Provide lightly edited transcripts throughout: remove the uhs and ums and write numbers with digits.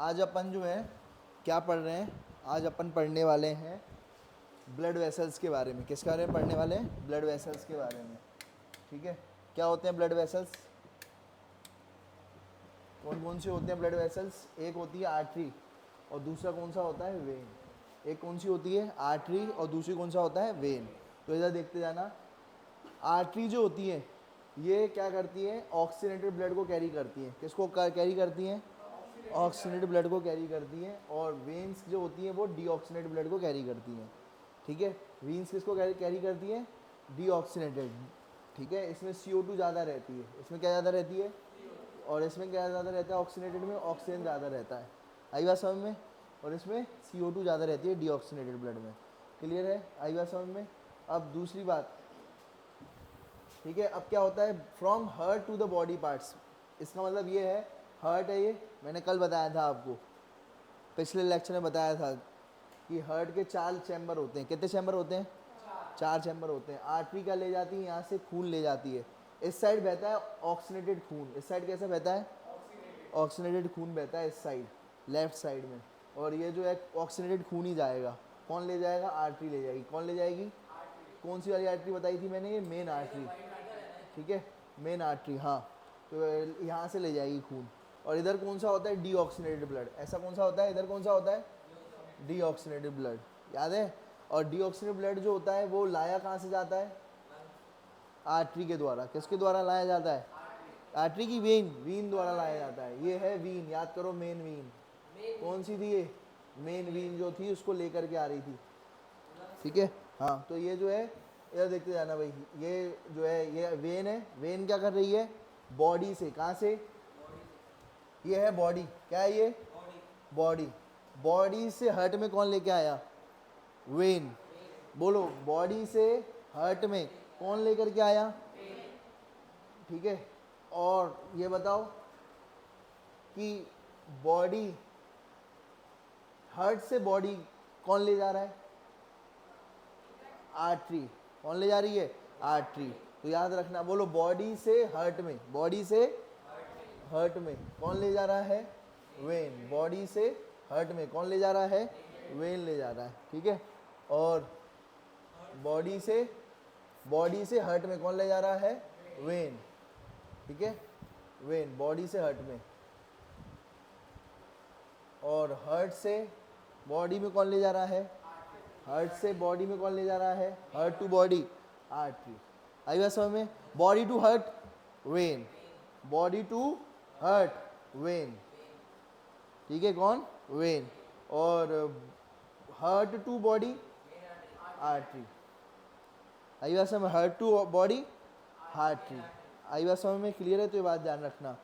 आज अपन जो है क्या पढ़ रहे हैं, आज अपन पढ़ने वाले हैं ब्लड वेसल्स के बारे में। किसके बारे में पढ़ने वाले हैं? ब्लड वेसल्स के बारे में। ठीक है, क्या होते हैं ब्लड वेसल्स? कौन कौन से होते हैं ब्लड वेसल्स? एक होती है आर्टरी और दूसरा कौन सा होता है? वेन। एक कौन सी होती है? आर्टरी और दूसरी कौन सा होता है? वेन। तो इधर देखते जाना। आर्टरी जो होती है ये क्या करती है? ऑक्सीजनेटेड ब्लड को कैरी करती है। किसको कैरी करती हैं? ऑक्सीजनेटेड ब्लड को कैरी करती हैं। और वेन्स जो होती हैं वो डीऑक्सीजनेटेड ब्लड को कैरी करती हैं। ठीक है, वेन्स किसको कैरी करती हैं? डीऑक्सीजनेटेड। ठीक है, इसमें CO2 ज़्यादा रहती है। इसमें क्या ज़्यादा रहती है? और इसमें क्या ज़्यादा रहता है? ऑक्सीजनेटेड में ऑक्सीजन ज़्यादा रहता है। आई बात समझ में? और इसमें CO2 ज़्यादा रहती है डीऑक्सीजनेटेड ब्लड में। क्लियर है? आई बात समझ में? अब दूसरी बात, ठीक है, अब क्या होता है? From heart to the body parts. इसका मतलब ये है, हार्ट है ये, मैंने कल बताया था आपको, पिछले लेक्चर में बताया था कि हार्ट के 4 चैम्बर होते हैं। कितने चैम्बर होते हैं? 4 चैम्बर होते हैं। आर्टरी क्या ले जाती है? यहाँ से खून ले जाती है। इस साइड बहता है ऑक्सीजनेटेड खून। इस साइड कैसा बहता है? ऑक्सीजनेटेड खून बहता है इस साइड, लेफ्ट साइड में। और ये जो है ऑक्सीजनेटेड खून ही जाएगा। कौन ले जाएगा? आर्टरी ले जाएगी। कौन ले जाएगी? कौन सी वाली आर्टरी बताई थी मैंने? ये मेन आर्टरी। ठीक है, मेन आर्टरी, हाँ। तो यहाँ से ले जाएगी खून। और इधर कौन सा होता है? Deoxygenated blood. ऐसा कौन सा होता है? इधर कौन सा होता है? Deoxygenated blood. याद है? और डीऑक्सीजनेटेड ब्लड जो होता है वो लाया कहाँ से जाता है? आर्टरी के द्वारा। किसके द्वारा लाया जाता है? आर्टरी की वेन, वीन द्वारा लाया जाता है। ये है वीन, याद करो, मेन वीन। कौन सी थी ये? मेन वीन जो थी उसको लेकर के आ रही थी। ठीक है, हाँ। तो ये जो है, इधर देखते जाना भाई, ये जो है ये वेन है। वेन क्या कर रही है? बॉडी से, कहाँ से? ये है बॉडी। क्या है ये? बॉडी। बॉडी से हार्ट में कौन लेके आया? वेन। बोलो, बॉडी से हार्ट में कौन लेकर के आया? ठीक है, और ये बताओ कि बॉडी, हार्ट से बॉडी कौन ले जा रहा है? आर्टरी। कौन ले जा रही है? आर्टरी। तो याद रखना, बोलो, बॉडी से हार्ट में, बॉडी से हार्ट में कौन ले जा रहा है? वेन। बॉडी से हार्ट में कौन ले जा रहा है? वेन ले जा रहा है। ठीक है, और बॉडी से हार्ट में कौन ले जा रहा है? वेन। ठीक है, वेन बॉडी से हार्ट में। और हार्ट से बॉडी में कौन ले जा रहा है? हार्ट से बॉडी में कौन ले जा रहा है? Heart to body, artery. आई बात समझ में? Body to heart, vein. Body to heart, vein. ठीक है, कौन? वेन। और हार्ट टू बॉडी, आर्टरी। आई बात समझ? Heart to body, artery. आई बात समझ में? क्लियर है? तो ये बात ध्यान रखना।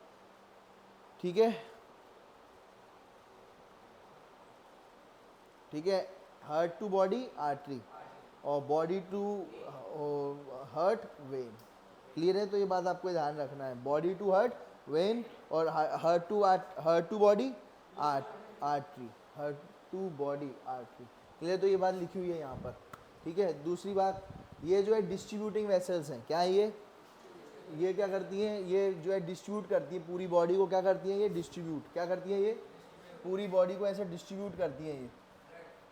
ठीक है, ठीक है, हार्ट टू बॉडी, आर्टरी, और body to heart, vein. Clear है? तो ये बात आपको ध्यान रखना है, बॉडी टू हार्ट, वेन, और heart to body, artery, heart to body, artery. Clear? तो ये बात लिखी हुई है यहाँ पर। ठीक है, दूसरी बात, ये जो है डिस्ट्रीब्यूटिंग वेसल्स हैं। क्या है ये क्या करती हैं? ये जो है डिस्ट्रीब्यूट करती है पूरी बॉडी को। क्या करती हैं ये? डिस्ट्रीब्यूट। क्या करती है ये? पूरी बॉडी को ऐसे डिस्ट्रीब्यूट करती हैं ये।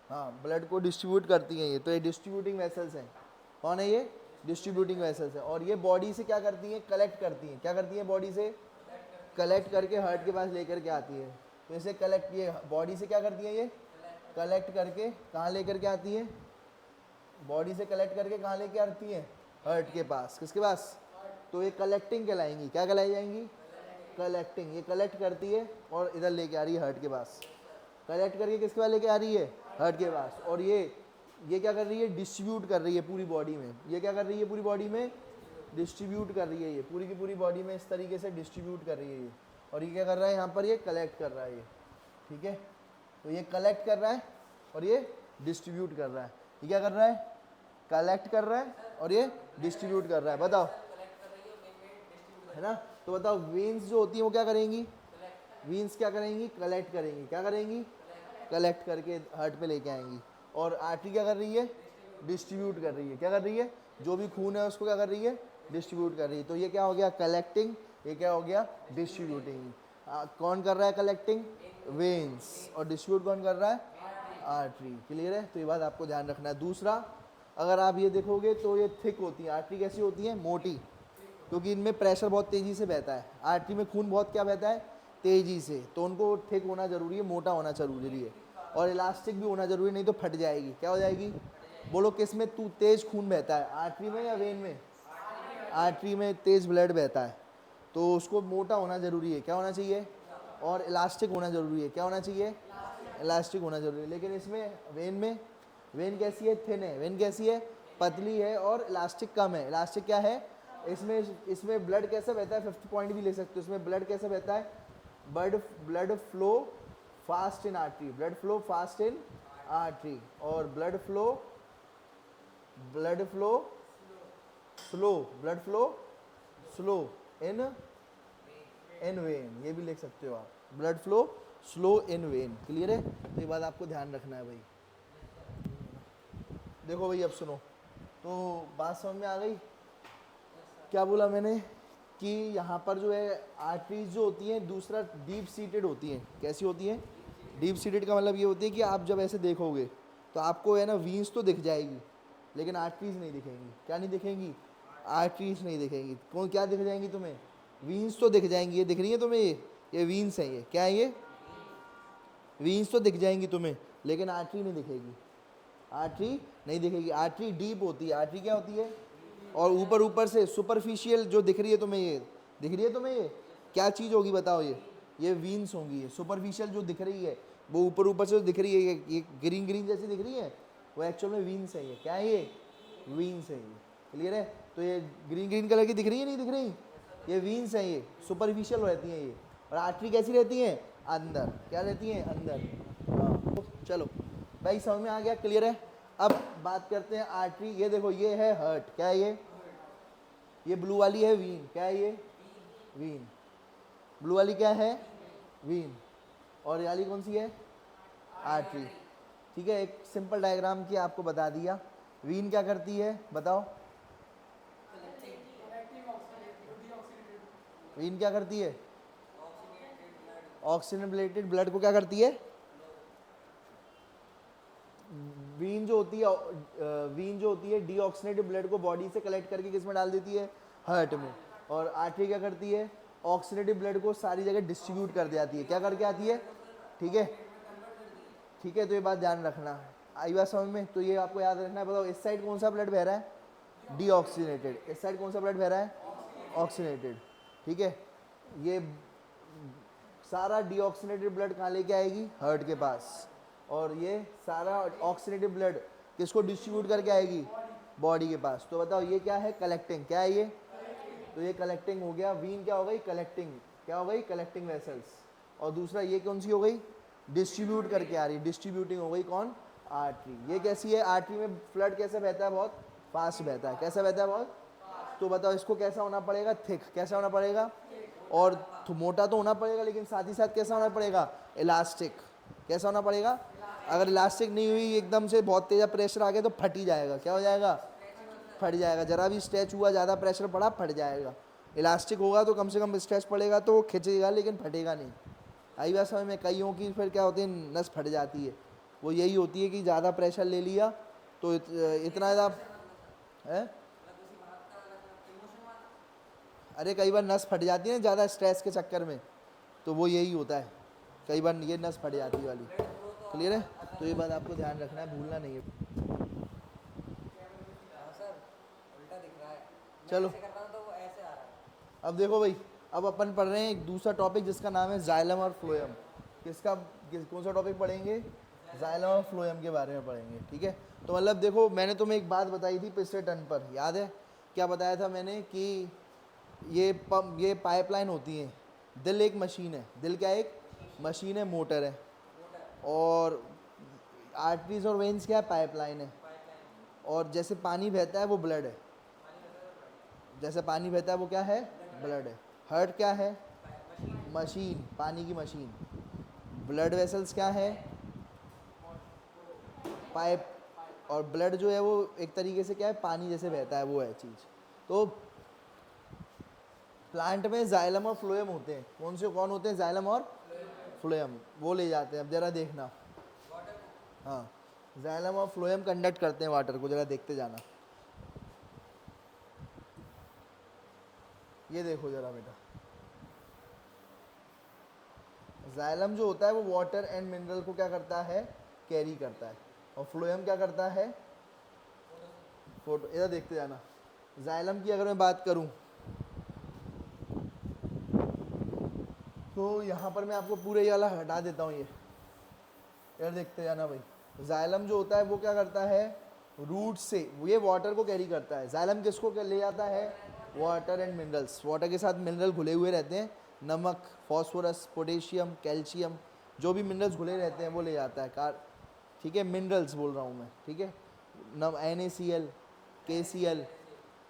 हाँ, ब्लड को डिस्ट्रीब्यूट करती हैं ये। तो ये डिस्ट्रीब्यूटिंग वेसल्स हैं। कौन है ये? डिस्ट्रीब्यूटिंग वेसल्स है। और ये बॉडी से क्या करती हैं? कलेक्ट करती हैं। क्या करती हैं? बॉडी से कलेक्ट करके हार्ट के पास लेकर के आती है। तो इसे कलेक्ट, ये बॉडी से क्या करती है? ये कलेक्ट करके कहाँ लेकर के आती है? बॉडी से कलेक्ट करके कहाँ लेके आती है? हार्ट के पास। किसके पास? तो ये कलेक्टिंग कहलाएंगी। क्या कहलाई जाएंगी? कलेक्टिंग। ये कलेक्ट करती है और इधर लेके आ रही है हार्ट के पास। कलेक्ट करके किसके पास लेके आ रही है? हार्ट के पास। और ये क्या कर रही है? डिस्ट्रीब्यूट कर रही है पूरी बॉडी में। ये क्या कर रही है? पूरी बॉडी में डिस्ट्रीब्यूट कर रही है। ये पूरी की पूरी बॉडी में इस तरीके से डिस्ट्रीब्यूट कर रही है ये। और ये क्या कर रहा है? यहाँ पर ये कलेक्ट कर रहा है ये। ठीक है, तो ये कलेक्ट कर रहा है और ये डिस्ट्रीब्यूट कर रहा है। ये क्या कर रहा है? कलेक्ट कर रहा है और ये डिस्ट्रीब्यूट कर रहा है। बताओ, है ना? तो बताओ, वेन्स जो होती हैं वो क्या करेंगी? वेन्स क्या करेंगी? कलेक्ट करेंगी। क्या करेंगी? कलेक्ट करके हार्ट पे लेके आएंगी। और आर्टरी क्या कर रही है? डिस्ट्रीब्यूट कर रही है। क्या कर रही है? जो भी खून है उसको क्या कर रही है? डिस्ट्रीब्यूट कर रही है। तो ये क्या हो गया? कलेक्टिंग। ये क्या हो गया? डिस्ट्रीब्यूटिंग। कौन कर रहा है कलेक्टिंग? वेन्स। और डिस्ट्रीब्यूट कौन कर रहा है? आर्टरी। क्लियर है? तो ये बात आपको ध्यान रखना है। दूसरा, अगर आप ये देखोगे तो ये थिक होती है, आर्टरी कैसी होती है? मोटी, क्योंकि इनमें प्रेशर बहुत तेज़ी से बहता है। आर्टरी में खून बहुत क्या बहता है? तेज़ी से। तो उनको थिक होना जरूरी है, मोटा होना जरूरी है, और इलास्टिक भी होना जरूरी है, नहीं तो फट जाएगी। क्या हो जाएगी? बोलो किस में तू तेज खून बहता है, आर्टरी में या वेन में? आर्टरी में तेज ब्लड बहता है, तो उसको मोटा होना जरूरी है। क्या होना चाहिए? और इलास्टिक होना जरूरी है। क्या होना चाहिए? इलास्टिक होना जरूरी है। लेकिन इसमें वेन में, वेन कैसी है? थिन है। वेन कैसी है? पतली है, और इलास्टिक कम है। इलास्टिक क्या है इसमें? इसमें ब्लड कैसे बहता है? 50 पॉइंट भी ले सकते हो। इसमें ब्लड कैसे बहता है? Blood flow fast in artery, blood flow fast in artery, और blood flow slow, blood flow slow in vein. ये भी लिख सकते हो आप, blood flow slow in vein. Clear है? तो ये बात आपको ध्यान रखना है भाई। देखो भाई, अब सुनो, तो बात समझ में आ गई? क्या बोला मैंने? कि यहाँ पर जो है आर्टरीज जो होती हैं, दूसरा डीप सीटेड होती हैं। कैसी होती हैं? डीप सीटेड का मतलब ये होती है कि आप जब ऐसे देखोगे तो आपको है ना वीन्स तो दिख जाएगी, लेकिन आर्टरीज नहीं दिखेंगी। क्या नहीं दिखेंगी? आर्टरीज नहीं दिखेंगी। कौन क्या दिख जाएंगी तुम्हें? वीन्स तो दिख जाएंगी। ये दिख रही है तुम्हें? ये वीन्स हैं। ये क्या है? ये वीन्स तो दिख जाएंगी तुम्हें, लेकिन आर्टरी नहीं दिखेगी। आर्टरी नहीं दिखेगी। आर्टरी डीप होती है। आर्टरी क्या होती है? और ऊपर ऊपर से सुपरफिशियल जो दिख रही है तुम्हें, ये दिख रही है तुम्हें, ये क्या चीज़ होगी बताओ? ये वीन्स होंगी। ये सुपरफिशियल जो दिख रही है, वो ऊपर ऊपर से जो दिख रही है, ये ग्रीन ग्रीन जैसी दिख रही है, वो एक्चुअल में वीन्स है। ये क्या है? ये वीन्स है। ये क्लियर है? तो ये ग्रीन ग्रीन कलर की दिख रही है, नहीं दिख रही? ये वीन्स हैं। ये सुपरफिशियल रहती हैं ये। और आर्टरी कैसी रहती हैं? अंदर। क्या रहती हैं? अंदर। हाँ, तो चलो भाई, समझ में आ गया? क्लियर है? अब बात करते हैं आर्टरी। ये देखो, ये है हर्ट। क्या है ये ब्लू वाली है वीन। क्या है ये? वीन। ब्लू वाली क्या है? वीन। और ये वाली कौन सी है? आर्टरी। ठीक है, एक सिंपल डायग्राम की आपको बता दिया। वीन क्या करती है बताओ? वीन क्या करती है? ऑक्सीजनेटेड ब्लड को क्या करती है? वीन जो होती है डीऑक्सीनेटेड ब्लड को बॉडी से कलेक्ट करके किस में डाल देती है? हार्ट में। और आर्टरी क्या करती है? ऑक्सीनेटेड ब्लड को सारी जगह डिस्ट्रीब्यूट कर जाती है। क्या करके आती है? ठीक है, ठीक है, तो ये बात ध्यान रखना। आई बात समझ में? तो ये आपको याद रखना है। बताओ इस साइड कौन सा ब्लड बह रहा है? डीऑक्सीनेटेड। इस साइड कौन सा ब्लड बह रहा है? ऑक्सीनेटेड। ठीक है, ये सारा डीऑक्सीनेटेड ब्लड कहाँ लेके आएगी? हार्ट के पास। और ये सारा ऑक्सीनेटेड ब्लड किसको डिस्ट्रीब्यूट करके आएगी? बॉडी के पास। तो बताओ ये क्या है? कलेक्टिंग। क्या है ये? तो ये कलेक्टिंग हो गया। वीन क्या हो गई? कलेक्टिंग। क्या हो गई? Collecting vessels. और दूसरा ये कौन सी हो गई? डिस्ट्रीब्यूट करके आ रही, डिस्ट्रीब्यूटिंग हो गई। कौन? आर्टरी। ये कैसी है? आर्टरी में ब्लड कैसे बहता है? बहुत फास्ट बहता है। कैसा बहता है? बहुत। तो बताओ इसको कैसा होना पड़ेगा? थिक। कैसा होना पड़ेगा? और मोटा तो होना पड़ेगा, लेकिन साथ ही साथ कैसा होना पड़ेगा? इलास्टिक। कैसा होना पड़ेगा? अगर इलास्टिक नहीं हुई, एकदम से बहुत तेज़ प्रेशर आ गया तो फट ही जाएगा। क्या हो जाएगा? फट जाएगा। जरा भी स्ट्रेच हुआ, ज़्यादा प्रेशर पड़ा, फट जाएगा। इलास्टिक होगा तो कम से कम स्ट्रेच पड़ेगा तो खिंचेगा, लेकिन फटेगा नहीं। आई बात समझ में? कईयों की फिर क्या होती है, नस फट जाती है। वो यही होती है कि ज़्यादा प्रेशर ले लिया तो इतना ज़्यादा है। अरे कई बार नस फट जाती है ना ज़्यादा स्ट्रेस के चक्कर में, तो वो यही होता है। कई बार ये नस फट जाती है वाली। क्लियर है? तो ये बात आपको ध्यान रखना है, भूलना नहीं है। चलो अब देखो भाई, अब अपन पढ़ रहे हैं एक दूसरा टॉपिक जिसका नाम है जाइलम और फ्लोएम। कौन सा टॉपिक पढ़ेंगे? जाइलम और फ्लोएम के बारे में पढ़ेंगे। ठीक है, तो मतलब देखो, मैंने तुम्हें एक बात बताई थी पिछले टर्न पर, याद है? क्या बताया था मैंने? कि ये पाइपलाइन होती है। दिल एक मशीन है। दिल क्या है? एक मशीन है, मोटर है। और आर्टरीज और वेन्स क्या है? पाइपलाइन है। और जैसे पानी बहता है वो ब्लड है। जैसे पानी बहता है वो क्या है? ब्लड है। हार्ट क्या है? मशीन, पानी की मशीन। ब्लड वेसल्स क्या है? पाइप। और ब्लड जो है वो एक तरीके से क्या है? पानी जैसे बहता है, वो है चीज़। तो प्लांट में जाइलम और फ्लोएम होते हैं। कौन से कौन होते हैं? जाइलम और फ्लोएम, वो ले जाते हैं। अब जरा देखना, हाँ, जाइलम और फ्लोएम कंडक्ट करते हैं वाटर को, जरा देखते जाना। ये देखो जरा बेटा, जाइलम जो होता है वो वाटर एंड मिनरल को क्या करता है? कैरी करता है। और फ्लोएम क्या करता है? फोटो, इधर देखते जाना। जाइलम की अगर मैं बात करूं तो यहाँ पर मैं आपको पूरे ये वाला हटा देता हूँ। ये इधर देखते जाना भाई। जाइलम जो होता है वो क्या करता है? रूट से ये वाटर को कैरी करता है। जाइलम किसको ले जाता है? Water and minerals. वाटर के साथ मिनरल घुले हुए रहते हैं, नमक, फास्फोरस, पोटेशियम, कैल्शियम, जो भी मिनरल्स घुले रहते हैं वो ले जाता है। कार, ठीक है, मिनरल्स बोल रहा हूँ मैं, ठीक है, NaCl, KCl,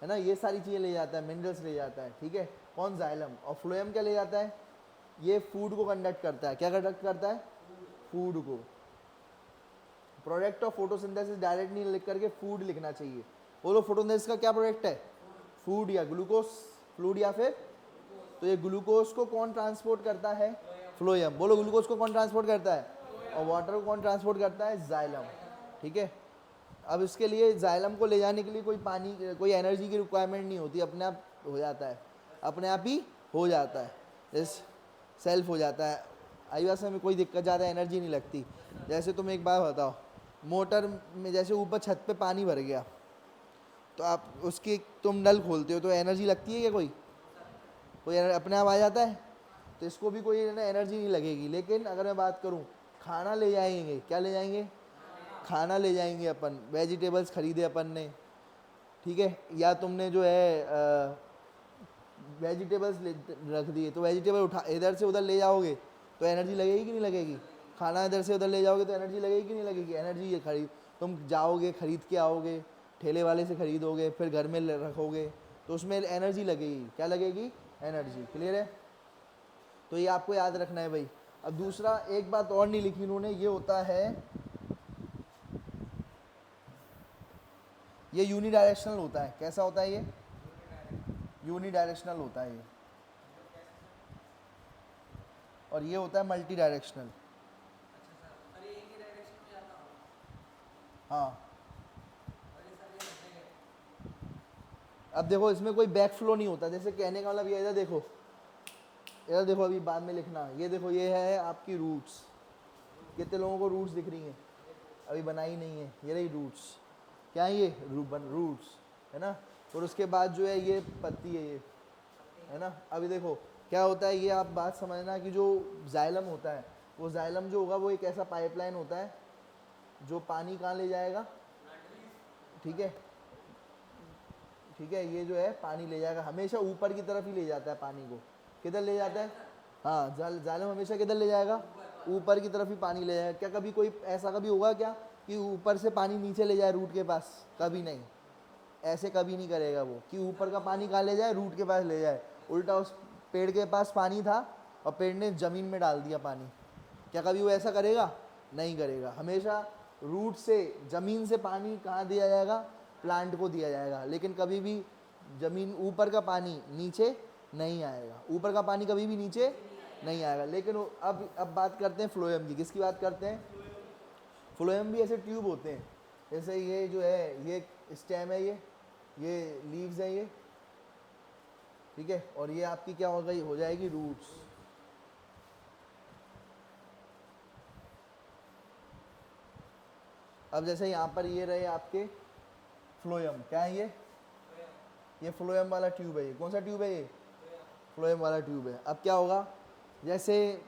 है ना, ये सारी चीज़ें ले जाता है, मिनरल्स ले जाता है, ठीक है। कौन? जाइलम। और फ्लोएम क्या ले जाता है? ये फूड को कंडक्ट करता है। क्या कंडक्ट करता है? फूड को। प्रोडक्ट ऑफ फोटोसिंथेसिस डायरेक्ट नहीं लिख करके फूड लिखना चाहिए। बोलो फोटोसिंथेसिस का क्या प्रोडक्ट है? फूड या ग्लूकोज, फ्लूड या फिर, तो ये ग्लूकोज को कौन ट्रांसपोर्ट करता है? फ्लोएम। बोलो ग्लूकोज को कौन ट्रांसपोर्ट करता है? और वाटर को कौन ट्रांसपोर्ट करता है? जाइलम, ठीक है। अब इसके लिए जाइलम को ले जाने के लिए कोई पानी, कोई एनर्जी की रिक्वायरमेंट नहीं होती, अपने आप हो जाता है, अपने आप ही हो जाता है, जैसे सेल्फ हो जाता है। आई बात में कोई दिक्कत, ज़्यादा एनर्जी नहीं लगती। जैसे तुम एक बात बताओ, मोटर में जैसे ऊपर छत पे पानी भर गया, तो आप उसकी तुम नल खोलते हो तो एनर्जी लगती है क्या? कोई अपने आप आ जाता है? तो इसको भी कोई ना एनर्जी नहीं लगेगी। लेकिन अगर मैं बात करूँ, खाना ले जाएंगे, क्या ले जाएंगे? खाना ले जाएंगे अपन, वेजिटेबल्स खरीदे अपन ने, ठीक है, या तुमने जो है वेजिटेबल्स रख दिए, तो वेजिटेबल उठा इधर से उधर ले जाओगे तो एनर्जी लगेगी कि नहीं लगेगी? खाना इधर से उधर ले जाओगे तो एनर्जी लगेगी कि नहीं लगेगी? एनर्जी ये खरीद, तुम जाओगे खरीद के आओगे, ठेले वाले से खरीदोगे, फिर घर में रखोगे, तो उसमें एनर्जी लगेगी। क्या लगेगी? एनर्जी। क्लियर है? तो ये आपको याद रखना है भाई। अब दूसरा, एक बात और नहीं लिखी उन्होंने, ये होता है, ये यूनिडायरेक्शनल होता है। कैसा होता है ये? यूनिडायरेक्शनल होता है ये। और ये होता है मल्टी डायरेक्शनल। हाँ, अब देखो इसमें कोई बैक फ्लो नहीं होता। जैसे कहने का मतलब ये, इधर देखो, इधर देखो, अभी बाद में लिखना, ये देखो, ये है आपकी रूट्स। कितने लोगों को रूट्स दिख रही हैं? अभी बनाई नहीं है, ये रही रूट्स। क्या है ये? रूट्स, है ना। और उसके बाद जो है ये पत्ती है, ये है ना। अभी देखो क्या होता है, ये आप बात समझना कि जो जाइलम होता है, वो जाइलम जो होगा वो एक ऐसा पाइपलाइन होता है जो पानी कहाँ ले जाएगा, ठीक है, ठीक है, ये जो है पानी ले जाएगा, हमेशा ऊपर की तरफ ही ले जाता है पानी को। किधर ले जाता है? हाँ, जाइलम हमेशा किधर ले जाएगा? ऊपर की तरफ ही पानी ले जाएगा। क्या कभी कोई ऐसा कभी होगा क्या कि ऊपर से पानी नीचे ले जाए रूट के पास? कभी नहीं, ऐसे कभी नहीं करेगा वो कि ऊपर का पानी कहाँ ले जाए, रूट के पास ले जाए। उल्टा उस पेड़ के पास पानी था और पेड़ ने ज़मीन में डाल दिया पानी। क्या कभी वो ऐसा करेगा? नहीं करेगा। हमेशा रूट से, ज़मीन से पानी कहाँ दिया जाएगा? प्लांट को दिया जाएगा। लेकिन कभी भी ज़मीन, ऊपर का पानी नीचे नहीं आएगा। ऊपर का पानी कभी भी नीचे नहीं आएगा। लेकिन अब बात करते हैं फ्लोएम की। किसकी बात करते हैं? फ्लोएम भी ऐसे ट्यूब होते हैं, जैसे ये जो है, ये स्टेम है, ये लीव्स है ये, ठीक है, और ये आपकी क्या हो गई, हो जाएगी रूट्स। अब जैसे यहाँ पर ये रहे आपके फ्लोएम, क्या है ये फ्लोएम वाला ट्यूब है। ये कौन सा ट्यूब है? ये फ्लोएम वाला ट्यूब है। अब क्या होगा, जैसे,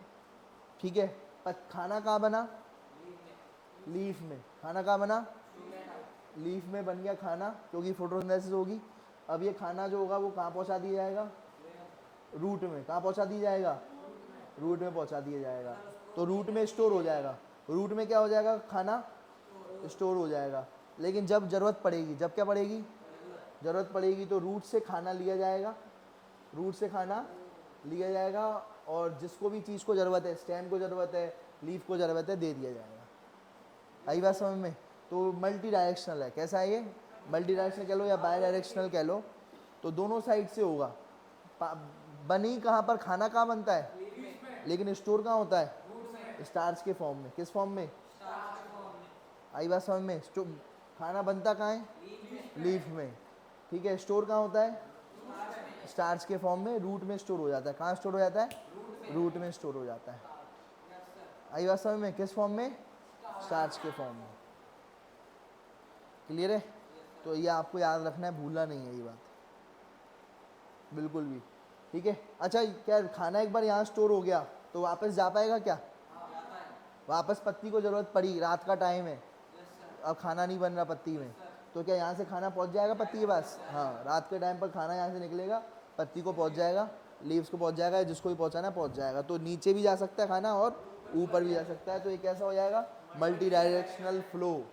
ठीक है, खाना कहाँ बना? लीफ में। खाना कहाँ बना? लीफ में बन गया खाना, क्योंकि फोटोसिंथेसिस होगी। अब ये खाना जो होगा वो कहाँ पहुँचा दिया जाएगा? रूट में। कहाँ पहुँचा दिया जाएगा? रूट में पहुँचा दिया जाएगा। तो रूट में स्टोर हो जाएगा। रूट में क्या हो जाएगा? खाना स्टोर हो जाएगा। लेकिन जब ज़रूरत पड़ेगी, जब क्या पड़ेगी? ज़रूरत पड़ेगी तो रूट से खाना लिया जाएगा, रूट से खाना लिया जाएगा, और जिसको भी चीज़ को ज़रूरत है, स्टेम को ज़रूरत है, लीफ को ज़रूरत है, दे दिया जाएगा। आई बात समझ में? तो मल्टी डायरेक्शनल है। कैसा है ये? मल्टी डायरेक्शनल कह लो या बाई डायरेक्शनल कह लो, तो दोनों साइड से होगा। बनी कहाँ पर, खाना कहाँ बनता है, लेकिन स्टोर कहाँ होता है, स्टार्च के फॉर्म में। किस फॉर्म में, आई बात समझ में। खाना बनता कहाँ है, लीफ में, ठीक है। स्टोर कहाँ होता है, स्टार्च के फॉर्म में, रूट में स्टोर हो जाता है। कहाँ स्टोर हो जाता है, रूट में स्टोर हो जाता है। आई बात समझ में, किस फॉर्म में, स्टार्च के फॉर्म में। क्लियर है, तो ये आपको याद रखना है, भूलना नहीं है ये बात बिल्कुल भी, ठीक है। अच्छा, क्या खाना एक बार यहाँ स्टोर हो गया तो वापस जा पाएगा क्या, वापस पत्ती को ज़रूरत पड़ी, रात का टाइम है, अब खाना नहीं बन रहा पत्ती में, तो क्या यहाँ से खाना पहुँच जाएगा पत्ती के पास, हाँ, रात के टाइम पर खाना यहाँ से निकलेगा, पत्ती को पहुँच जाएगा, लीव्स को पहुँच जाएगा, जिसको भी पहुँचाना है पहुँच जाएगा। तो नीचे भी जा सकता है खाना और ऊपर भी जा सकता है। तो ये कैसा हो जाएगा, मल्टी डायरेक्शनल फ्लो,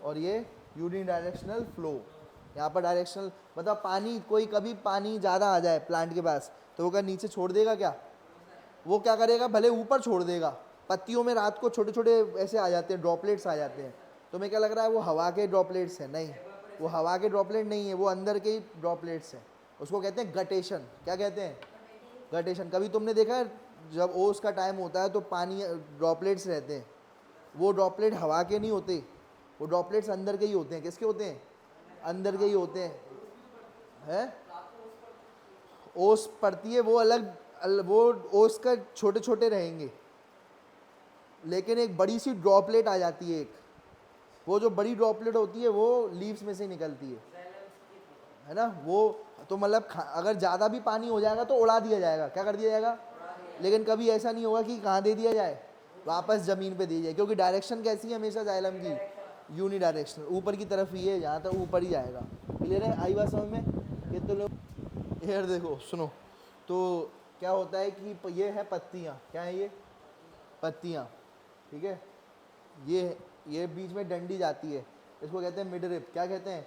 और ये यूनि डायरेक्शनल फ्लो। यहाँ पर डायरेक्शनल मतलब पानी, कोई कभी पानी ज़्यादा आ जाए प्लांट के पास तो वो क्या नीचे छोड़ देगा क्या, वो क्या करेगा, भले ऊपर छोड़ देगा। पत्तियों में रात को छोटे छोटे ऐसे आ जाते हैं, ड्रॉपलेट्स आ जाते हैं। तुम्हें क्या लग रहा है वो हवा के ड्रॉपलेट्स हैं, नहीं, वो हवा के ड्रॉपलेट नहीं है, वो अंदर के ही ड्रॉपलेट्स हैं। उसको कहते हैं गटेशन। क्या कहते हैं, गटेशन। कभी तुमने देखा है जब ओस का टाइम होता है तो पानी ड्रॉपलेट्स रहते हैं, वो ड्रॉपलेट हवा के नहीं होते, वो ड्रॉपलेट्स अंदर के ही होते हैं। किसके होते हैं, अंदर के ही होते हैं, हैं। ओस पड़ती है वो वो ओस का छोटे छोटे रहेंगे, लेकिन एक बड़ी सी ड्रॉपलेट आ जाती है एक, वो जो बड़ी ड्रॉपलेट होती है वो लीव्स में से निकलती है ना। वो तो मतलब अगर ज़्यादा भी पानी हो जाएगा तो उड़ा दिया जाएगा, क्या कर दिया जाएगा, लेकिन कभी ऐसा नहीं होगा कि कहाँ दे दिया जाए, वापस ज़मीन पे दी जाए, क्योंकि डायरेक्शन कैसी है हमेशा जाइलम की, यूनी डायरेक्शनल, ऊपर की तरफ ही है, जहाँ तक ऊपर ही जाएगा। क्लियर है, आई बात समझ में। कितने लोग यार देखो सुनो, तो क्या होता है कि ये है पत्तियाँ, क्या है ये, पत्तियाँ, ठीक है। ये बीच में डंडी जाती है, इसको कहते हैं मिड रिब। क्या कहते हैं,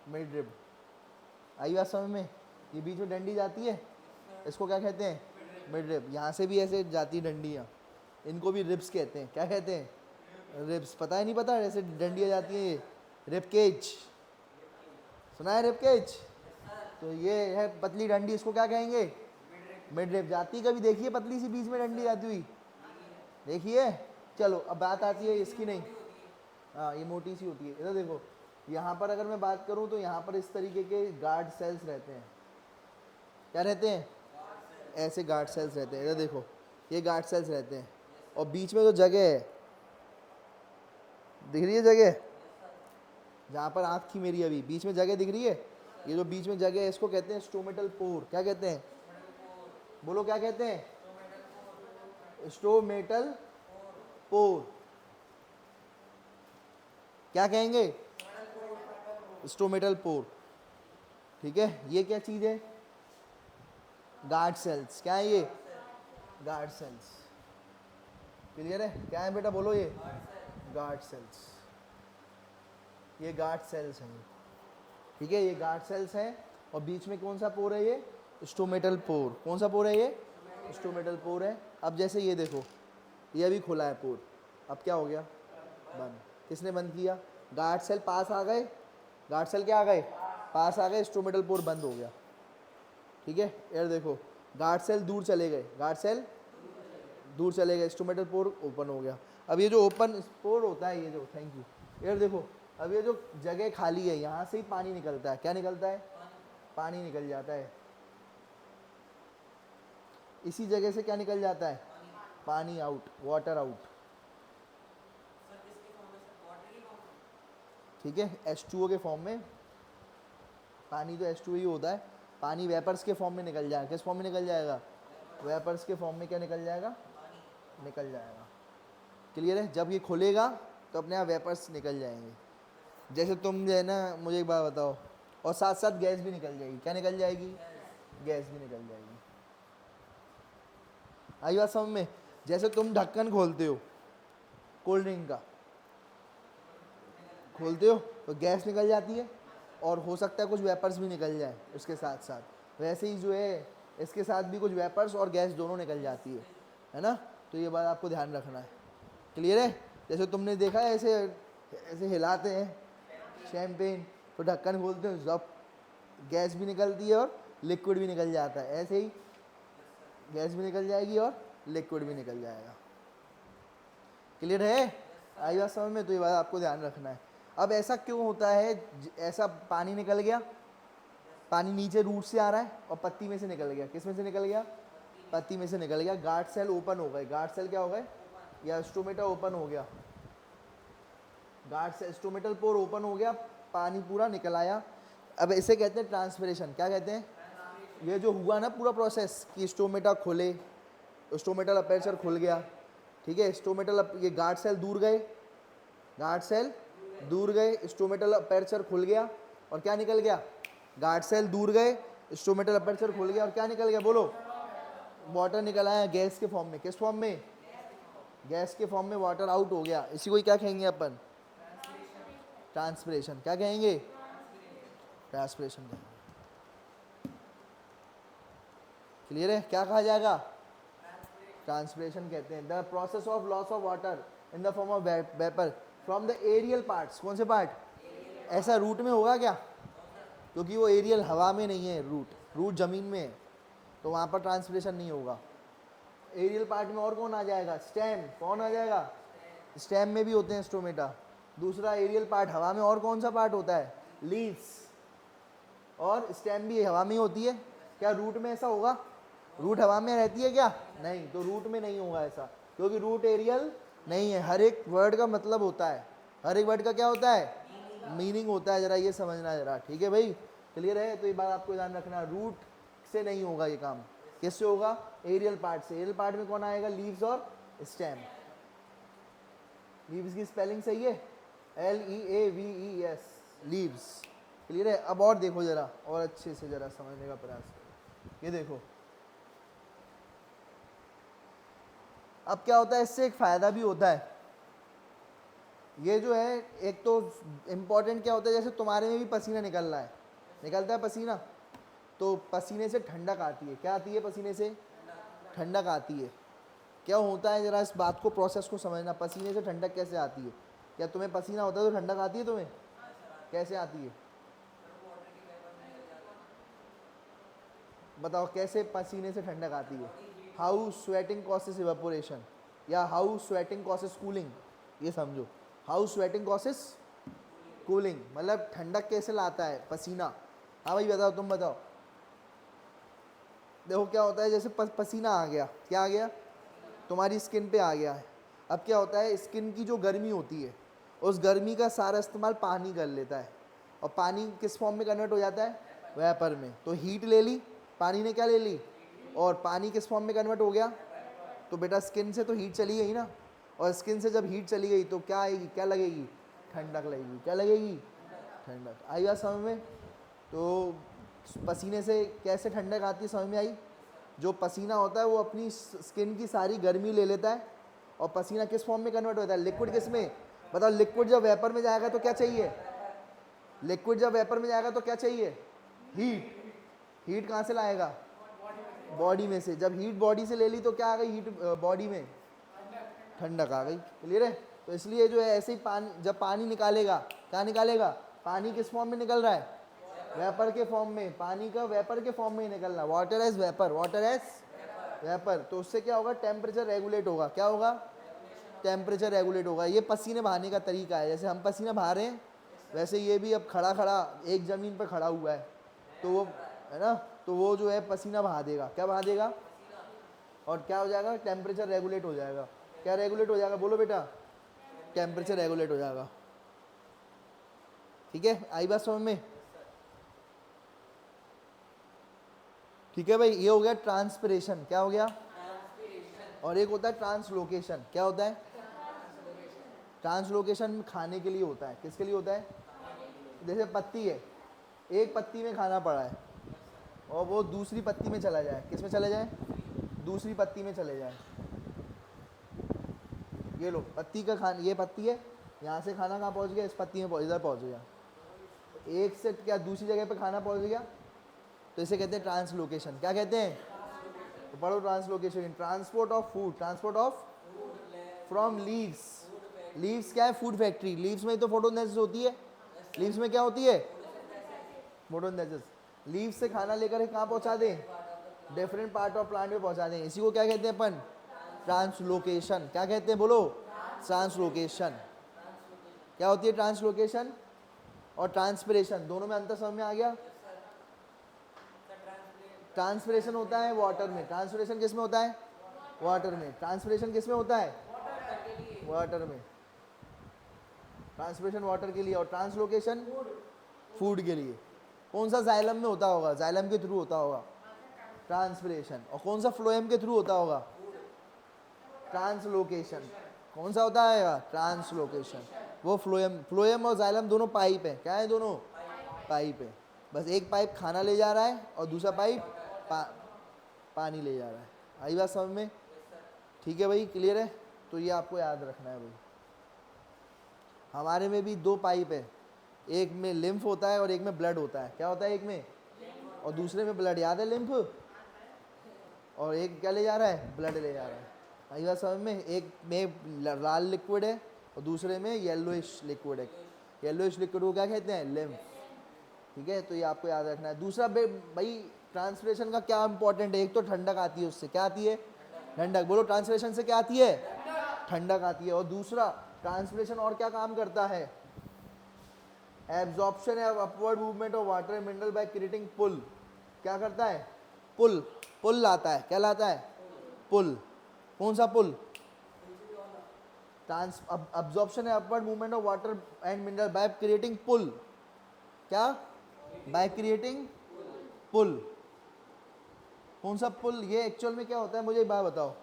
मिड रिब। आई बात समझ में, ये बीच में डंडी जाती है, इसको क्या कहते हैं, मिड रिब। यहाँ से भी ऐसे जाती डंडियाँ, इनको भी रिब्स कहते हैं। क्या कहते हैं, रिब्स। पता है नहीं पता, ऐसे डंडियाँ जाती हैं, ये रिब केज, सुना है रिब केज। तो ये है पतली डंडी, इसको क्या कहेंगे, मिड रिब। जाती कभी देखिए पतली सी बीच में डंडी जाती हुई, देखिए। चलो अब बात आती है इसकी, नहीं, हाँ, ये मोटी सी होती है। इधर देखो, यहाँ पर अगर मैं बात करूँ तो यहाँ पर इस तरीके के गार्ड सेल्स रहते हैं। क्या रहते हैं, ऐसे गार्ड सेल्स रहते हैं। इधर देखो, ये गार्ड सेल्स रहते हैं, और बीच में जो जगह है, दिख रही है जगह, जहाँ पर आँख थी मेरी, अभी बीच में जगह दिख रही है, ये जो बीच में जगह है इसको कहते हैं स्टोमेटल पोर। क्या कहते हैं, बोलो क्या कहते हैं, स्टोमेटल पोर। क्या कहेंगे, स्टोमेटल पोर, ठीक है। ये क्या चीज़ है, गार्ड सेल्स। क्या है ये, गार्ड सेल्स। क्लियर है, क्या है बेटा, बोलो, ये गार्ड सेल्स, ये गार्ड सेल्स हैं, ठीक है, ये गार्ड सेल्स हैं। और बीच में कौन सा पोर है, ये स्टोमेटल पोर। कौन सा पोर है, ये स्टोमेटल पोर है। अब जैसे ये देखो, ये अभी खुला है पोर, अब क्या हो गया, बंद। किसने बंद किया, गार्ड सेल पास आ गए, गार्ड सेल क्या आ गए, पास आ गए, स्टोमेटल पोर बंद हो गया, ठीक है। यार देखो, गार्ड सेल दूर चले गए, गार्ड सेल दूर चले गए, स्टोमेटल पोर ओपन हो गया। अब ये जो ओपन पोर होता है, ये जो, थैंक यू। यार देखो, अब ये जो जगह खाली है, यहाँ से ही पानी निकलता है। क्या निकलता है, पानी निकल जाता है। इसी जगह से क्या निकल जाता है, पानी आउट, वाटर आउट, ठीक है। H2O के फॉर्म में, पानी तो H2O ही होता है, पानी वेपर्स के फॉर्म में निकल जाएगा। किस फॉर्म में निकल जाएगा, वेपर्स के फॉर्म में क्या निकल जाएगा, निकल जाएगा। क्लियर है, जब ये खुलेगा तो अपने आप वेपर्स निकल जाएंगे। जैसे तुम जो है ना, मुझे एक बात बताओ, और साथ साथ गैस भी निकल जाएगी। क्या निकल जाएगी, गैस भी निकल जाएगी। आई बात समझ में। जैसे तुम ढक्कन खोलते हो कोल्ड ड्रिंक का, खोलते हो तो गैस निकल जाती है, और हो सकता है कुछ वेपर्स भी निकल जाए उसके साथ साथ। वैसे ही जो है, इसके साथ भी कुछ वेपर्स और गैस दोनों निकल जाती है ना। तो ये बात आपको ध्यान रखना है। क्लियर है, जैसे तुमने देखा है ऐसे ऐसे हिलाते हैं शैम्पेन, तो ढक्कन खोलते हैं, जब गैस भी निकलती है और लिक्विड भी निकल जाता है। ऐसे ही गैस भी निकल जाएगी और लिक्विड भी निकल जाएगा। क्लियर है? आई बात समझ में? तो ये बात आपको ध्यान रखना है। अब ऐसा क्यों होता है, ऐसा पानी निकल गया, पानी नीचे रूट से आ रहा है और पत्ती में से निकल गया। किस में से निकल गया? पत्ती में से निकल गया। गार्ड सेल ओपन हो गए। गार्ड सेल क्या हो गए? या स्टोमेटा ओपन हो गया। Guard cell stomatal pore open हो गया, पानी पूरा निकल आया। अब इसे कहते हैं ट्रांसपिरेशन। क्या कहते हैं? ये जो हुआ ना पूरा प्रोसेस कि स्टोमेटा खुले, स्टोमेटल अपर्चर खुल गया, ठीक है। स्टोमेटल ये गार्ड सेल दूर गए, गार्ड सेल दूर गए, स्टोमेटल अपर्चर खुल गया और क्या निकल गया? गार्ड सेल दूर गए, स्टोमेटल अपर्चर खुल गया और क्या निकल गया? बोलो। वाटर निकल आया गैस के फॉर्म में। किस फॉर्म में? गैस के फॉर्म में वाटर आउट हो गया। इसी को क्या कहेंगे अपन? ट्रांसपिरेशन। क्या कहेंगे? ट्रांसपिरेशन कहेंगे। क्लियर है? क्या कहा जाएगा? ट्रांसपिरेशन कहते हैं the process of loss of water in the form of vapour from the aerial parts. कौन से पार्ट? ऐसा रूट में होगा क्या? क्योंकि वो एरियल हवा में नहीं है, रूट जमीन में है, तो वहाँ पर ट्रांसपिरेशन नहीं होगा। एरियल पार्ट में और कौन आ जाएगा? स्टेम। कौन आ जाएगा? स्टेम में भी होते हैं स्टोमेटा। दूसरा एरियल पार्ट हवा में और कौन सा पार्ट होता है? लीव्स। और स्टेम भी हवा में ही होती है। क्या रूट में ऐसा होगा? रूट हवा में रहती है क्या? नहीं, तो रूट में नहीं होगा ऐसा, क्योंकि रूट एरियल नहीं है। हर एक वर्ड का मतलब होता है, हर एक वर्ड का क्या होता है? मीनिंग होता है। जरा ये समझना जरा, ठीक है भाई? क्लियर है? तो ये बात आपको ध्यान रखना, रूट से नहीं होगा ये काम। किससे होगा? एरियल पार्ट से। एरियल पार्ट में कौन आएगा? लीव्स और स्टेम। लीव्स की स्पेलिंग सही है? LEAVES, leaves. क्लियर है? अब और देखो जरा, और अच्छे से जरा समझने का प्रयास करो। ये देखो, अब क्या होता है, इससे एक फ़ायदा भी होता है। ये जो है, एक तो इम्पॉर्टेंट क्या होता है, जैसे तुम्हारे में भी पसीना निकल रहा है, निकलता है पसीना, तो पसीने से ठंडक आती है। क्या आती है? पसीने से ठंडक आती है। क्या होता है, ज़रा इस बात को, प्रोसेस को समझना। पसीने से ठंडक कैसे आती है? क्या तुम्हें पसीना होता है तो ठंडक आती है तुम्हें? कैसे आती है? बताओ कैसे पसीने से ठंडक आती है? हाउ स्वेटिंग कॉसेस इवेपोरेशन, या हाउ स्वेटिंग कॉसेस कूलिंग। ये समझो, हाउ स्वेटिंग कॉसेस कूलिंग, मतलब ठंडक कैसे लाता है? पसीना। हाँ भाई बताओ, तुम बताओ। देखो क्या होता है, जैसे पसीना आ गया, क्या आ गया? तुम्हारी स्किन पे आ गया है। अब क्या होता है, स्किन की जो गर्मी होती है, उस गर्मी का सारा इस्तेमाल पानी कर लेता है, और पानी किस फॉर्म में कन्वर्ट हो जाता है? वेपर में। तो हीट ले ली, पानी ने क्या ले ली, और पानी किस फॉर्म में कन्वर्ट हो गया? तो बेटा स्किन से तो हीट चली गई ना, और स्किन से जब हीट चली गई तो क्या आएगी? क्या लगेगी? ठंडक लगेगी। क्या लगेगी? ठंडक। आई बात समझ में? तो पसीने से कैसे ठंडक आती है, समझ में आई? जो पसीना होता है वो अपनी स्किन की सारी गर्मी ले लेता है, और पसीना किस फॉर्म में कन्वर्ट होता है? लिक्विड। किस में? बताओ। लिक्विड जब वेपर में जाएगा तो क्या चाहिए? लिक्विड जब वेपर में जाएगा तो क्या चाहिए? हीट। हीट कहाँ से लाएगा? बॉडी में से। जब हीट बॉडी से ले ली तो क्या आ गई? हीट बॉडी में ठंडक आ गई। क्लियर है? तो इसलिए जो है, ऐसे ही पानी, जब पानी निकालेगा, क्या निकालेगा? पानी किस फॉर्म में निकल रहा है? वेपर के फॉर्म में। पानी का वेपर के फॉर्म में ही निकलना। Water as vapour, water as vapour. तो उससे क्या होगा? टेम्परेचर रेगुलेट होगा। क्या होगा? टेम्परेचर रेगुलेट होगा। ये पसीने बहाने का तरीका है। जैसे हम पसीना बहा रहे हैं, वैसे ये भी अब खड़ा खड़ा एक ज़मीन पर खड़ा हुआ है, तो वो है ना, तो वो जो है पसीना बहा देगा। क्या बहा देगा? और क्या हो जाएगा? टेम्परेचर रेगुलेट हो जाएगा। क्या रेगुलेट हो जाएगा? बोलो बेटा। टेम्परेचर रेगुलेट हो जाएगा। ठीक है? आई बात समझ में? ठीक है भाई, ये हो गया ट्रांसपिरेशन। क्या हो गया? और एक होता है ट्रांसलोकेशन। क्या होता है? ट्रांसलोकेशन खाने के लिए होता है। किसके लिए होता है? जैसे पत्ती है, एक पत्ती में खाना पड़ा है, और वो दूसरी पत्ती में चला जाए। किस में चला जाए? दूसरी पत्ती में चले जाए। ये लो, पत्ती का खाना, ये पत्ती है, यहाँ से खाना कहाँ पहुँच गया? इस पत्ती में इधर पहुँच गया। एक से क्या दूसरी जगह पे खाना पहुँच गया, तो इसे कहते हैं ट्रांसलोकेशन। क्या कहते हैं? तो पढ़ो translocation. Transport of food, transport of from leaves. Leaves क्या है? Food factory. लीव्स में तो फोटोसिंथेसिस होती है। लीव्स में क्या होती है? फोटोसिंथेसिस। लीव से खाना लेकर के कहाँ पहुँचा दें, डिफरेंट पार्ट ऑफ प्लांट में पहुँचा दें। इसी को क्या कहते हैं अपन, ट्रांसलोकेशन। क्या कहते हैं बोलो, ट्रांसलोकेशन। क्या होती है ट्रांसलोकेशन और ट्रांसपिरेशन, दोनों में अंतर समझ में आ गया। ट्रांसपिरेशन होता है वाटर में, ट्रांसपिरेशन किस में होता है, वाटर में। ट्रांसपिरेशन किस में होता है, वाटर में। ट्रांसपिरेशन वाटर के लिए और ट्रांसलोकेशन फूड के लिए। कौन सा जाइलम में होता होगा, जाइलम के थ्रू होता होगा ट्रांसपिरेशन। और कौन सा फ्लोएम के थ्रू होता होगा, ट्रांसलोकेशन। कौन सा होता है, ट्रांसलोकेशन। वो फ्लोएम और जाइलम दोनों पाइप है। क्या है, दोनों पाइप है। बस एक पाइप खाना ले जा रहा है और दूसरा पाइप पानी ले जा रहा है। आई बात समझ में, ठीक है भाई, क्लियर है। तो ये आपको याद रखना है भाई। हमारे में भी दो पाइप है, एक में लिम्फ होता है और एक में ब्लड होता है। क्या होता है, एक में और दूसरे में ब्लड। याद है लिम्फ, और एक क्या ले जा रहा है, ब्लड ले जा रहा है। आई बात समझ में। एक में लाल लिक्विड है और दूसरे में येलोइश लिक्विड है। येलोइश लिक्विड को क्या कहते हैं, लिम्फ। ठीक है, तो ये आपको याद रखना है। दूसरा भाई ट्रांसपिरेशन का क्या इंपॉर्टेंट है, एक तो ठंडक आती है उससे। क्या आती है, ठंडक। बोलो, ट्रांसपिरेशन से क्या आती है, ठंडक आती है। और दूसरा ट्रांसपिरेशन और क्या काम करता है, एब्जॉर्प्शन है upward movement of water mineral by creating pull. क्या करता है, पुल, पुल लाता है। क्या लाता है, पुल। कौन सा पुल, अब्जॉर्प्शन है upward movement of water and mineral by creating pull. क्या, बाय क्रिएटिंग पुल। कौन सा पुल, ये एक्चुअल में क्या होता है मुझे एक बात बताओ।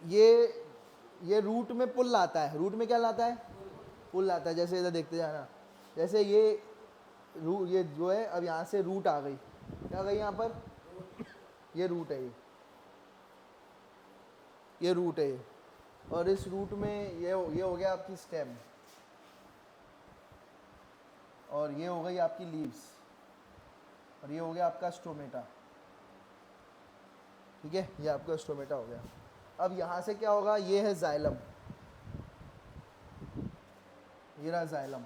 ये रूट में पुल लाता है, रूट में क्या लाता है, पुल लाता है। जैसे इधर देखते जाना, जैसे ये जो है, अब यहाँ से रूट आ गई। क्या गई यहाँ पर, ये रूट है, ये रूट है। और इस रूट में ये हो गया आपकी स्टेम, और ये हो गई आपकी लीव्स, और ये हो गया आपका स्टोमेटा। ठीक है, ये आपका स्टोमेटा हो गया। अब यहाँ से क्या होगा, ये है जाइलम, ये रहा जाइलम।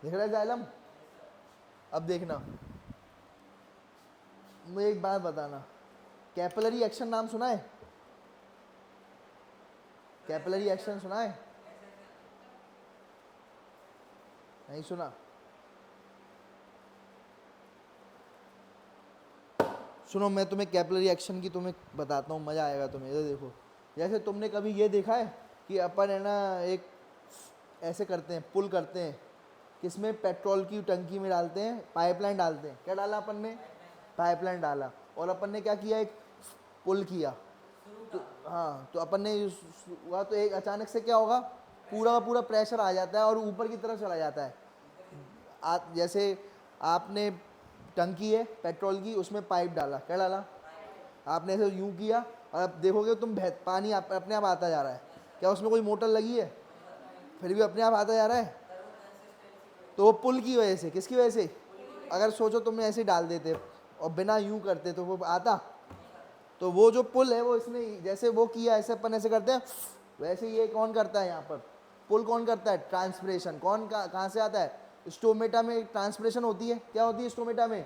देख रहा है जाइलम। अब देखना, मुझे एक बात बताना, कैपिलरी एक्शन नाम सुना है, कैपिलरी एक्शन सुना है, नहीं सुना। सुनो, मैं तुम्हें कैपिलरी एक्शन की तुम्हें बताता हूँ, मज़ा आएगा तुम्हें। इधर देखो, जैसे तुमने कभी ये देखा है कि अपन है ना एक ऐसे करते हैं, पुल करते हैं, किसमें, पेट्रोल की टंकी में डालते हैं, पाइपलाइन डालते हैं। क्या डाला अपन ने, पाइपलाइन डाला, और अपन ने क्या किया, एक पुल किया। तो हाँ, तो अपन ने हुआ तो एक अचानक से क्या होगा, पूरा का पूरा प्रेशर आ जाता है और ऊपर की तरफ चला जाता है। जैसे आपने टंकी है पेट्रोल की, उसमें पाइप डाला। क्या डाला, आपने ऐसे यूँ किया, और अब देखोगे तुम पानी अपने आप आता जा रहा है। क्या उसमें कोई मोटर लगी है, फिर भी अपने आप आता जा रहा है। तो वो पुल की वजह से, किसकी वजह से, अगर सोचो तुमने ऐसे डाल देते और बिना यूं करते तो वो आता। तो वो जो पुल है वो इसने जैसे वो किया, ऐसे अपन ऐसे करते हैं, वैसे ये कौन करता है यहाँ पर, पुल कौन करता है, ट्रांसपिरेशन। कौन कहाँ से आता है, स्टोमेटा में ट्रांसपिरेशन होती है। क्या होती है स्टोमेटा में,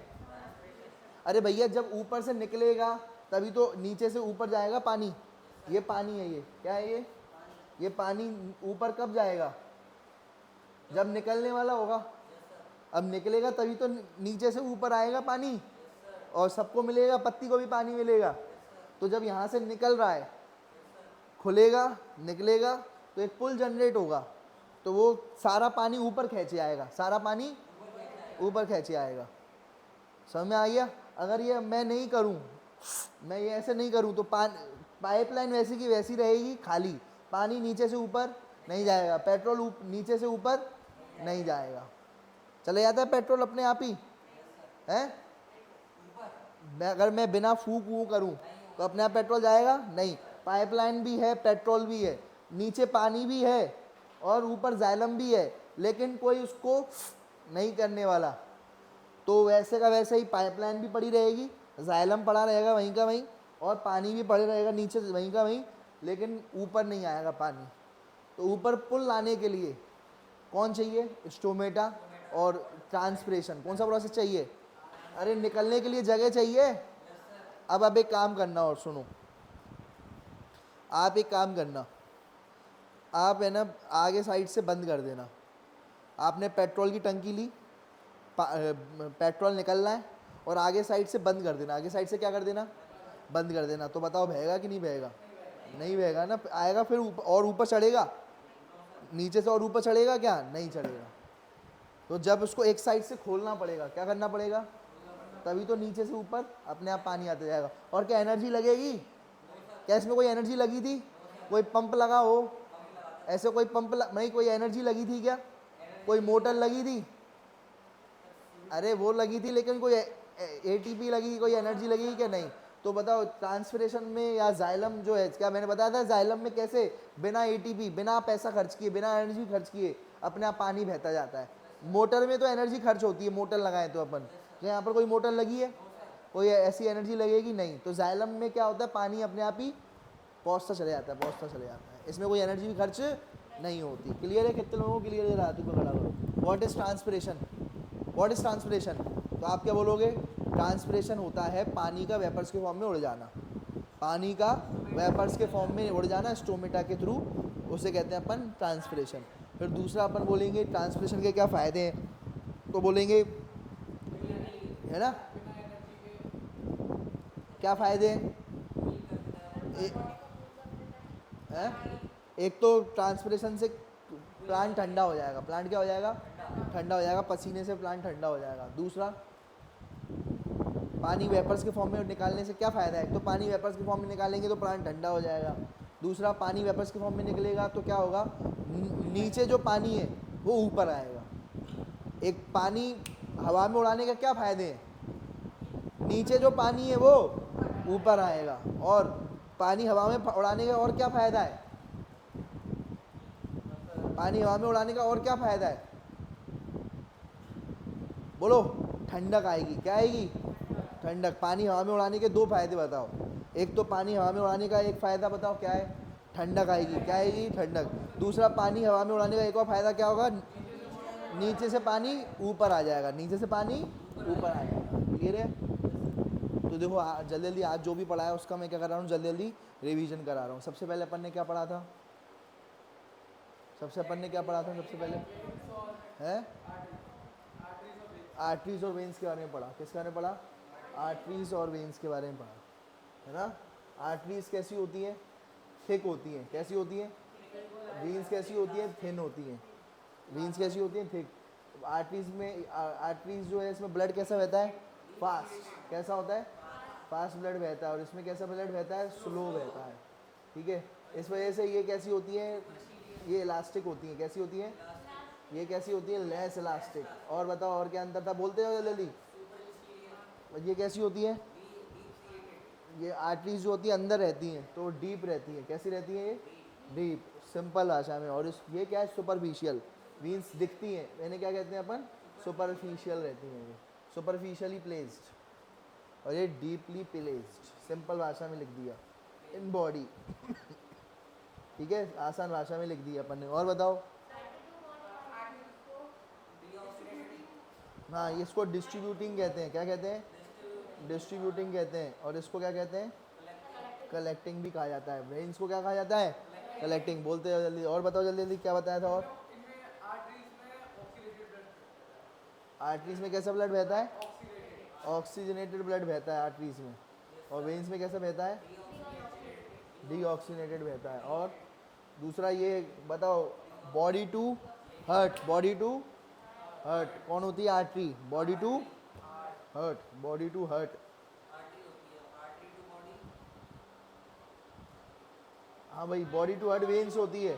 अरे भैया जब ऊपर से निकलेगा तभी तो नीचे से ऊपर जाएगा पानी। ये पानी है, ये क्या है, ये पानी ऊपर कब जाएगा, जब निकलने वाला होगा। अब निकलेगा तभी तो नीचे से ऊपर आएगा पानी, और सबको मिलेगा, पत्ती को भी पानी मिलेगा। तो जब यहाँ से निकल रहा है, खुलेगा निकलेगा, तो एक पुल जनरेट होगा, तो वो सारा पानी ऊपर खींचे आएगा, सारा पानी ऊपर खींचे आएगा। समझ में आ गया। अगर ये मैं नहीं करूँ, मैं ये ऐसे नहीं करूँ, तो पाइपलाइन वैसी की वैसी रहेगी खाली, पानी नीचे से ऊपर नहीं जाएगा, पेट्रोल नीचे से ऊपर नहीं जाएगा, चले जाता है पेट्रोल अपने आप ही है। अगर मैं बिना फूक वूक करूँ तो अपने आप पेट्रोल जाएगा नहीं। पाइपलाइन भी है, पेट्रोल भी है, नीचे पानी भी है और ऊपर जाइलम भी है, लेकिन कोई उसको नहीं करने वाला। तो वैसे का वैसे ही पाइपलाइन भी पड़ी रहेगी, जाइलम पड़ा रहेगा वहीं का वहीं, और पानी भी पड़े रहेगा नीचे वहीं का वहीं, लेकिन ऊपर नहीं आएगा पानी। तो ऊपर पुल लाने के लिए कौन चाहिए? स्टोमेटा और ट्रांसपिरेशन। कौन सा प्रोसेस चाहिए? अरे निकलने के लिए जगह चाहिए। अब आप एक काम करना, और सुनो, आप एक काम करना, आप है ना आगे साइड से बंद कर देना। आपने पेट्रोल की टंकी ली, पेट्रोल निकलना है, और आगे साइड से बंद कर देना। आगे साइड से क्या कर देना? बंद कर देना। तो बताओ बहेगा कि नहीं बहेगा? नहीं बहेगा ना, आएगा फिर और ऊपर चढ़ेगा, नीचे से और ऊपर चढ़ेगा क्या? नहीं चढ़ेगा। तो जब उसको एक साइड से खोलना पड़ेगा, क्या करना पड़ेगा? तभी तो नीचे से ऊपर अपने आप पानी आता जाएगा। और क्या एनर्जी लगेगी? क्या इसमें कोई एनर्जी लगी थी? कोई पंप लगा हो? ऐसे कोई पंप नहीं, कोई एनर्जी लगी थी क्या? कोई मोटर लगी थी? अरे वो लगी थी, लेकिन कोई एटीपी लगी, कोई एनर्जी लगी क्या? नहीं। तो बताओ ट्रांसपिरेशन में या जाइलम जो है, क्या मैंने बताया था जाइलम में कैसे बिना एटीपी, बिना पैसा खर्च किए, बिना एनर्जी खर्च किए अपने आप पानी बहता जाता है। मोटर में तो एनर्जी खर्च होती है, मोटर लगाए तो अपन, क्या यहाँ पर कोई मोटर लगी है? कोई ऐसी एनर्जी लगेगी नहीं। तो जाइलम में क्या होता है? पानी अपने आप ही पहुँचता चले जाता है, पहुँचता चले जाता है। इसमें कोई एनर्जी भी खर्च नहीं होती। क्लियर है? कितने लोगों को क्लियर है? रातू को खड़ा करो। What is transpiration? What is transpiration? तो आप क्या बोलोगे? ट्रांसपिरेशन होता है पानी का वेपर्स के फॉर्म में उड़ जाना। पानी का वेपर्स के फॉर्म में उड़ जाना स्टोमेटा के थ्रू, उसे कहते हैं अपन ट्रांसपिरेशन। फिर दूसरा अपन बोलेंगे ट्रांसपिरेशन के क्या फ़ायदे हैं, तो बोलेंगे, है ना, क्या फ़ायदे हैं? है? एक तो ट्रांसपिरेशन से प्लांट ठंडा हो जाएगा। प्लांट क्या हो जाएगा? ठंडा हो जाएगा। पसीने से प्लांट ठंडा हो जाएगा। दूसरा, पानी वेपर्स के फॉर्म में निकालने से क्या फ़ायदा है? तो पानी वेपर्स के फॉर्म में निकालेंगे तो प्लांट ठंडा हो जाएगा। दूसरा, पानी वेपर्स के फॉर्म में निकलेगा तो क्या होगा? नीचे जो पानी है वो ऊपर आएगा। एक पानी हवा में उड़ाने का क्या फ़ायदे हैं? नीचे जो पानी है वो ऊपर आएगा। और पानी हवा में उड़ाने का और क्या फ़ायदा है? पानी हवा में उड़ाने का और क्या फ़ायदा है? बोलो। ठंडक आएगी। क्या आएगी? ठंडक। पानी हवा में उड़ाने के दो फायदे बताओ। एक तो पानी हवा में उड़ाने का एक फ़ायदा बताओ क्या है? ठंडक आएगी। क्या आएगी? ठंडक। दूसरा, पानी हवा में उड़ाने का एक और फ़ायदा क्या होगा? नीचे से पानी ऊपर आ जाएगा। नीचे से पानी ऊपर आ जाएगा। क्लियर है? तो देखो जल्दी जल्दी आज जो भी पढ़ा है उसका मैं क्या कर रहा हूँ, जल्दी जल्दी रिवीजन करा रहा हूँ। सबसे पहले अपन ने क्या पढ़ा था? सबसे अपन ने क्या पढ़ा था सबसे पहले? है आर्टरीज और वेन्स के बारे में पढ़ा। किसके बारे में पढ़ा? आर्टरीज और वेन्स के बारे में पढ़ा, है ना। आर्टरीज कैसी होती है? थिक होती है। कैसी होती है? वेन्स कैसी होती है? थिन होती है। वेन्स कैसी होती है? थिक। आर्टरीज में, आर्टरीज जो है इसमें ब्लड कैसा बहता है? फास्ट। कैसा होता है? फास्ट ब्लड बहता है। और इसमें कैसा ब्लड बहता है? स्लो बहता है। ठीक है। इस वजह से ये कैसी होती है? ये इलास्टिक होती है। कैसी होती है? ये कैसी होती है? Less elastic. और बताओ और क्या अंतर था? बोलते हो जल्दी। ये कैसी होती है? ये आर्टरीज जो होती है अंदर रहती हैं तो डीप रहती है। कैसी रहती है? ये डीप, सिंपल भाषा में। और इस ये क्या है? सुपरफिशियल। मीन्स दिखती हैं, मैंने क्या कहते हैं अपन? सुपरफिशियल रहती हैं ये, सुपरफिशियली प्लेस्ड। और ये डीपली प्लेस्ड। सिंपल भाषा में लिख दिया इन बॉडी। ठीक है, आसान भाषा में लिख दिया अपन ने। और बताओ। हाँ, इसको डिस्ट्रीब्यूटिंग कहते हैं। क्या कहते हैं? डिस्ट्रीब्यूटिंग कहते हैं। और इसको क्या कहते हैं? कलेक्टिंग भी कहा जाता है। वेन्स को क्या कहा जाता है? कलेक्टिंग। बोलते हो जल्दी। और बताओ जल्दी जल्दी, क्या बताया था? और आर्टरीज में कैसा ब्लड बहता है? ऑक्सीजनेटेड ब्लड बहता है आर्टरीज में। और वेन्स में कैसा बहता है? डीऑक्सीजनेटेड बहता है। और दूसरा ये बताओ, body to heart. Body to heart कौन होती है? Artery. Body to heart, body to heart. हाँ भाई, बॉडी टू हर्ट वेन्स होती है।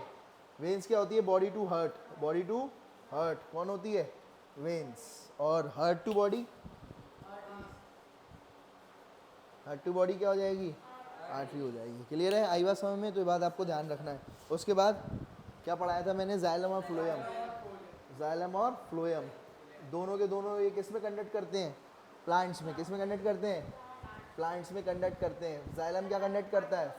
वेन्स क्या होती है? Body to heart. Body to heart कौन होती है? वेन्स। और heart to body, heart to body क्या हो जाएगी? आर्टरी हो जाएगी। क्लियर है? आई बात समझ में? तो ये बात आपको ध्यान रखना है। उसके बाद क्या पढ़ाया था मैंने? जाइलम और फ्लोएम। जाइलम और फ्लोएम दोनों के दोनों ये किस में कंडक्ट करते हैं? प्लांट्स में। किस में कंडक्ट करते हैं? प्लांट्स में कंडक्ट करते हैं। जाइलम क्या कंडक्ट करता है?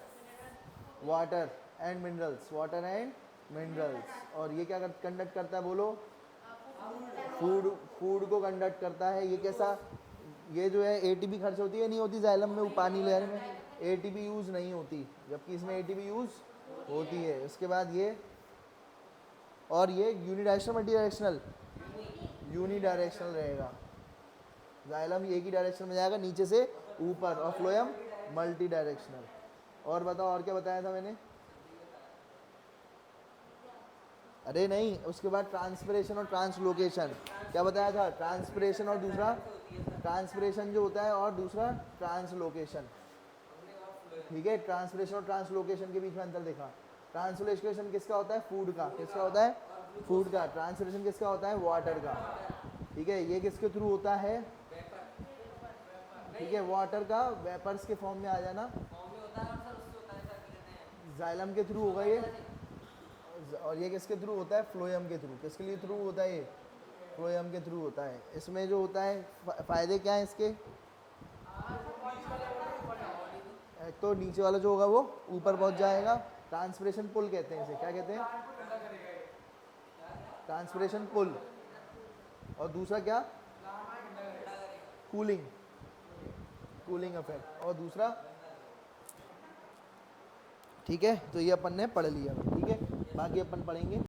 Water and minerals, water and minerals. और ये क्या कंडक्ट करता है बोलो? फूड, फूड को कंडक्ट करता है। ये कैसा? ये जो है एटीपी खर्च होती है नहीं होती जाइलम में, वो पानी लेयर में एटीपी यूज़ नहीं होती, जबकि इसमें एटीपी यूज़ होती है। उसके बाद ये, और ये यूनिडायरेक्शनल मल्टी डायरेक्शनल? यूनिडायरेक्शनल रहेगा। जाइलम एक ही डायरेक्शन में जाएगा नीचे से ऊपर, और फ्लोएम मल्टी डायरेक्शनल। और बताओ और क्या बताया था मैंने? अरे नहीं, उसके बाद ट्रांसपिरेशन और ट्रांसलोकेशन। क्या बताया था? ट्रांसपिरेशन और दूसरा ट्रांसपिरेशन जो होता है, और दूसरा ट्रांसलोकेशन। ठीक है, ट्रांसपिरेशन और ट्रांसलोकेशन के बीच में अंतर देखा। ट्रांसलोकेशन किसका होता है? फूड का। किसका होता है? फूड का। ट्रांसपिरेशन किसका होता है? वाटर का। ठीक है, ये किसके थ्रू होता है? ठीक है, वाटर का वेपर्स के फॉर्म में आ जाना, जाइलम के थ्रू होगा ये। और ये किसके थ्रू होता है? फ्लोएम के थ्रू। किसके लिए थ्रू होता है ये? फ्लोएम के थ्रू होता है। इसमें जो होता है फायदे क्या है इसके? तो नीचे वाला जो होगा वो ऊपर पहुंच जाएगा। ट्रांसपिरेशन पुल कहते हैं इसे। क्या कहते हैं? Transpiration pull. और दूसरा क्या? Cooling, cooling effect. और दूसरा, ठीक है, तो ये अपन ने पढ़ लिया। ठीक है, बाकी अपन पढ़ेंगे।